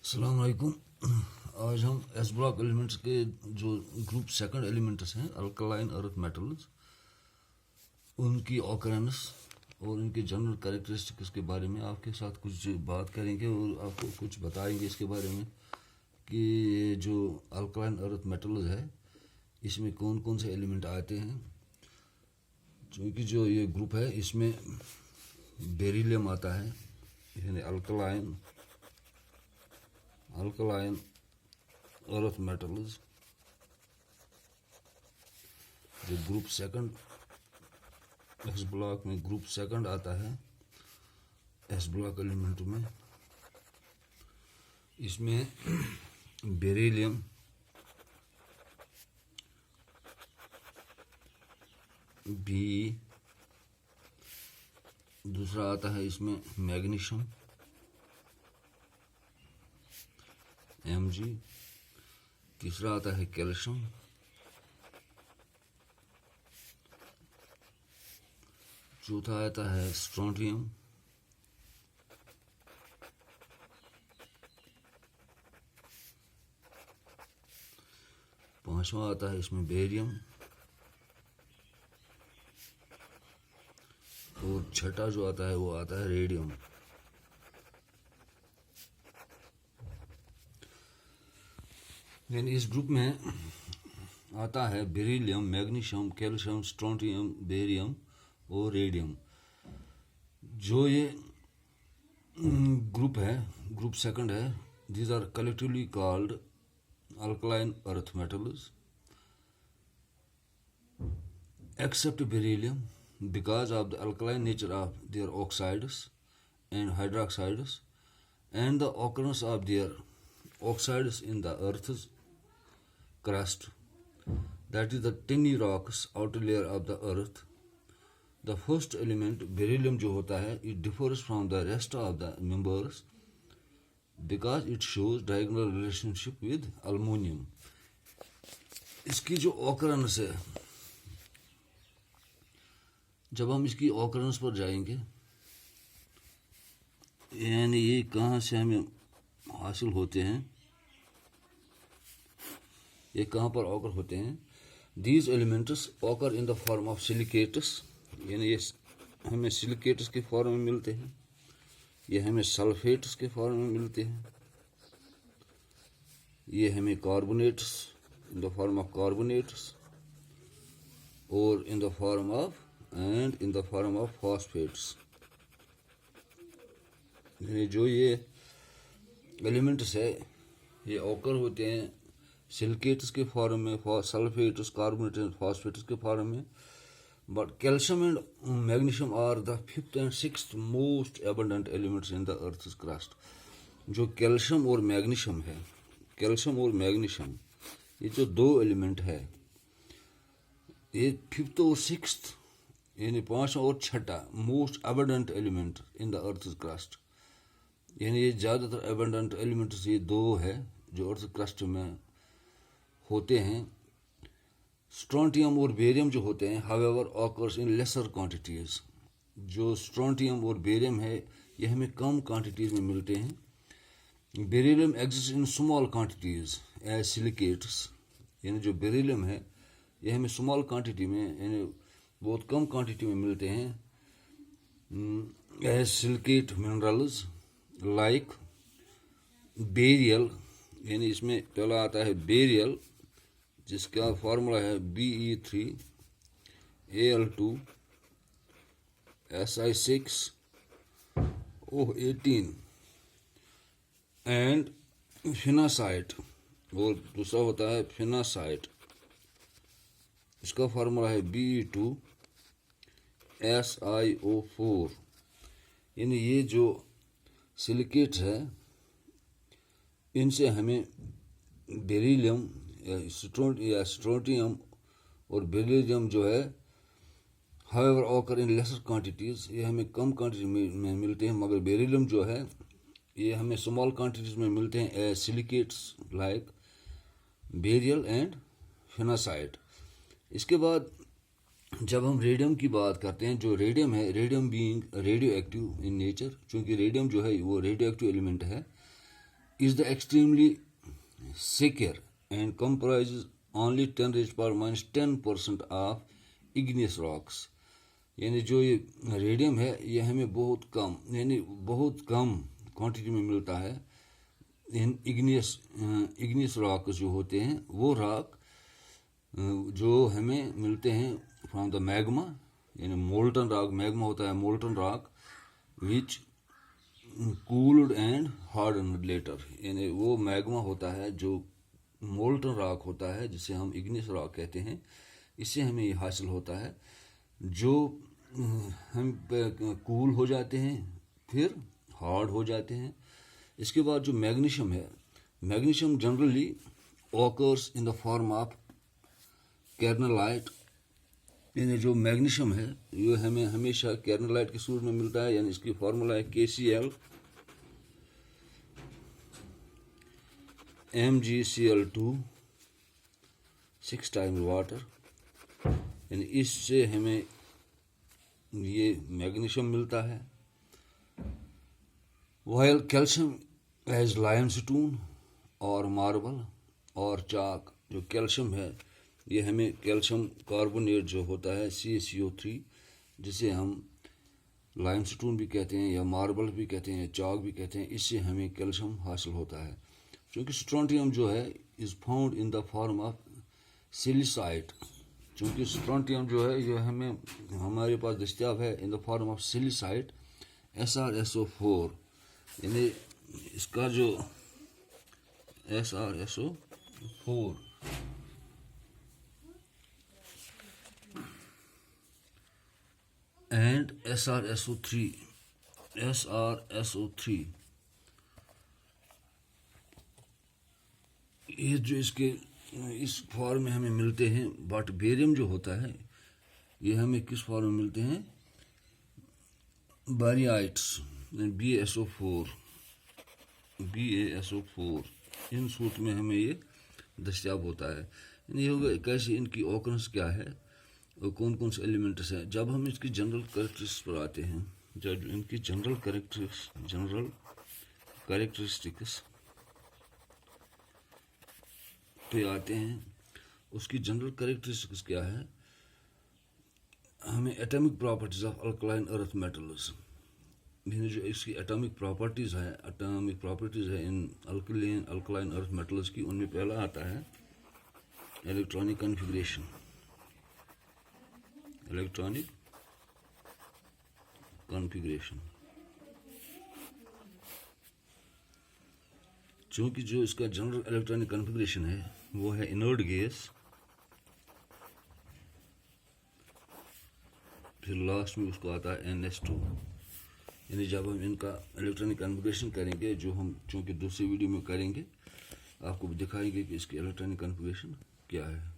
अस्सलाम वालेकुम। आज हम एस ब्लॉक एलिमेंट्स के जो ग्रुप सेकंड एलिमेंट्स हैं अल्कलाइन अर्थ मेटल्स, उनकी ऑकरेंस और उनके जनरल कैरेक्टरिस्टिक्स के बारे में आपके साथ कुछ बात करेंगे और आपको कुछ बताएंगे इसके बारे में कि जो अल्कलाइन अर्थ मेटल्स है इसमें कौन कौन से एलिमेंट आते हैं। क्योंकि जो ये ग्रुप है इसमें बेरिलियम आता है, यानी अल्कलाइन अर्थ मेटल्स जो ग्रुप सेकंड एस ब्लॉक में ग्रुप सेकंड आता है एस ब्लॉक एलिमेंट में। इसमें बेरिलियम, बी, दूसरा आता है इसमें मैग्नीशियम, Mg, तीसरा आता है कैल्शियम, चौथा आता है स्ट्रोंटियम, पांचवा आता है इसमें बेरियम और छठा जो आता है वो आता है रेडियम। यानी इस ग्रुप में आता है beryllium, magnesium, calcium, strontium, barium और रेडियम। जो ये ग्रुप है, ग्रुप सेकंड है, these are collectively called alkaline earth metals except beryllium because of the alkaline nature of their oxides and hydroxides and the occurrence of their oxides in the earth's crust, that is the tiny rocks outer layer of the earth. The first element beryllium जो होता है it differs from the rest of the members because it shows diagonal relationship with aluminum. इसकी जो occurrence है, जब हम इसकी occurrence पर जाएंगे, यानी ये कहाँ से हमें हासिल होते हैं, ये कहाँ पर occur होते हैं। These elements occur in the form of silicates, यानी ये हमें सिलिकेट्स के फॉर्म में मिलते हैं, ये हमें सल्फेट्स के फॉर्म में मिलते हैं, ये हमें carbonates in the form of carbonates और in the form of phosphates. जो ये एलिमेंट्स है ये ऑकर होते हैं सिलिकेट्स के फॉर्म में, सल्फेट्स, कार्बोनेट्स, फॉस्फेट्स के फॉर्म में। But calcium and magnesium are the fifth and sixth most abundant elements in the Earth's crust. जो कैल्शियम और मैग्नीशियम है, कैल्शियम और मैग्नीशियम ये जो दो एलिमेंट है, ये फिफ्थ और सिक्स्थ यानी पांचवा और छठा most abundant element in the earth's crust, यानी ये ज़्यादातर एबंडेंट एलिमेंट्स ये दो है जो अर्थ क्रस्ट में होते हैं। स्ट्रोंटियम और बेरियम जो होते हैं however occurs in lesser quantities. जो स्ट्रोंटियम और बेरियम है ये हमें कम क्वांटिटीज़ में मिलते हैं। Beryllium exist in small quantities as silicates, यानी जो बेरिलियम है ये हमें स्मॉल क्वांटिटी में यानी बहुत कम क्वांटिटी में मिलते हैं as silicate minerals like beryl, यानी इसमें पहला आता है बेरियल जिसका फार्मूला है Be3Al2Si6O18 एंड फिनासाइट, और दूसरा होता है फिनासाइट, इसका फार्मूला है Be2SiO4। यानी ये जो सिलिकेट्स है इनसे हमें बेरिलियम या स्ट्रोंटियम और बेरिलियम जो है however occur in lesser quantities ये हमें कम क्वांटिटी में मिलते हैं, मगर बेरिलियम जो है ये हमें स्मॉल क्वांटिटीज़ में मिलते हैं as silicates like beryl and phenacite. इसके बाद जब हम रेडियम की बात करते हैं, जो रेडियम है, radium being radio active in nature, चूँकि रेडियम जो है वो रेडियो एक्टिव एलिमेंट है, is the extremely secure and comprises only 10 raised power minus 10% of igneous rocks. यानी जो ये रेडियम है ये हमें बहुत कम यानी बहुत कम क्वांटिटी में मिलता है। इन इग्नियस रॉक जो होते हैं वो रॉक जो हमें मिलते हैं फ्रॉम द मैग्मा, यानी मोल्टन रॉक। मैग्मा होता है molten rock which cooled and hardened later, यानी वो मैग्मा होता है जो मोल्टन रॉक होता है जिसे हम इग्नियस रॉक कहते हैं। इससे हमें ये हासिल होता है जो हम कूल हो जाते हैं फिर हार्ड हो जाते हैं। इसके बाद जो मैग्नीशियम है, magnesium generally occurs in the form of carnallite, यानी जो मैग्नीशियम है ये हमें हमेशा कैर्नलाइट के सूरत में मिलता है। यानी इसकी फार्मूला है KCl MgCl2 6 टाइम्स वाटर, यानी इससे हमें ये मैग्नीशियम मिलता है। वाइल कैल्शियम एज लाइमस्टोन और मार्बल और चाक, जो कैल्शियम है ये हमें कैल्शियम कार्बोनेट जो होता है CaCO3 जिसे हम लाइमस्टोन भी कहते हैं या मार्बल भी कहते हैं या चाक भी कहते हैं, इससे हमें कैल्शियम हासिल होता है। क्योंकि स्ट्रोंटियम जो है is found in the form of celestite, चूँकि स्ट्रोंटियम जो है ये हमें हमारे पास दस्तियाब है in the form of celestite SrSO4, यानी इसका जो SrSO4 एंड SrSO3 ये जो इसके इस फॉर्म में हमें मिलते हैं। बट बेरियम जो होता है ये हमें किस फॉर्म में मिलते हैं, बारियाइट्स BaSO4 इन सूट में हमें ये दस्तियाब होता है। ये होगा कैसे, इनकी ऑकरेंस क्या है और कौन कौन से एलिमेंट्स हैं। जब हम इसकी जनरल कैरेक्टरिस्टिक्स पर आते हैं, जब इनकी जनरल कैरेक्टरिस्टिक्स पे आते हैं, उसकी जनरल कैरेक्टरिस्टिक्स क्या है, हमें atomic properties of alkaline earth metals, यानी जो इसकी एटॉमिक प्रॉपर्टीज़ है इन अल्कलाइन अर्थ मेटल्स की, उनमें पहला आता है इलेक्ट्रॉनिक कॉन्फ़िगरेशन। चूँकि जो इसका जनरल इलेक्ट्रॉनिक कॉन्फ़िगरेशन है वो है इनर्ट गैस, फिर लास्ट में उसको आता है NH2। यानी जब हम इनका इलेक्ट्रॉनिक कॉन्फ़िगरेशन करेंगे, जो हम चूँकि दूसरी वीडियो में करेंगे, आपको दिखाएंगे कि इसकी इलेक्ट्रॉनिक कॉन्फ़िगरेशन क्या है।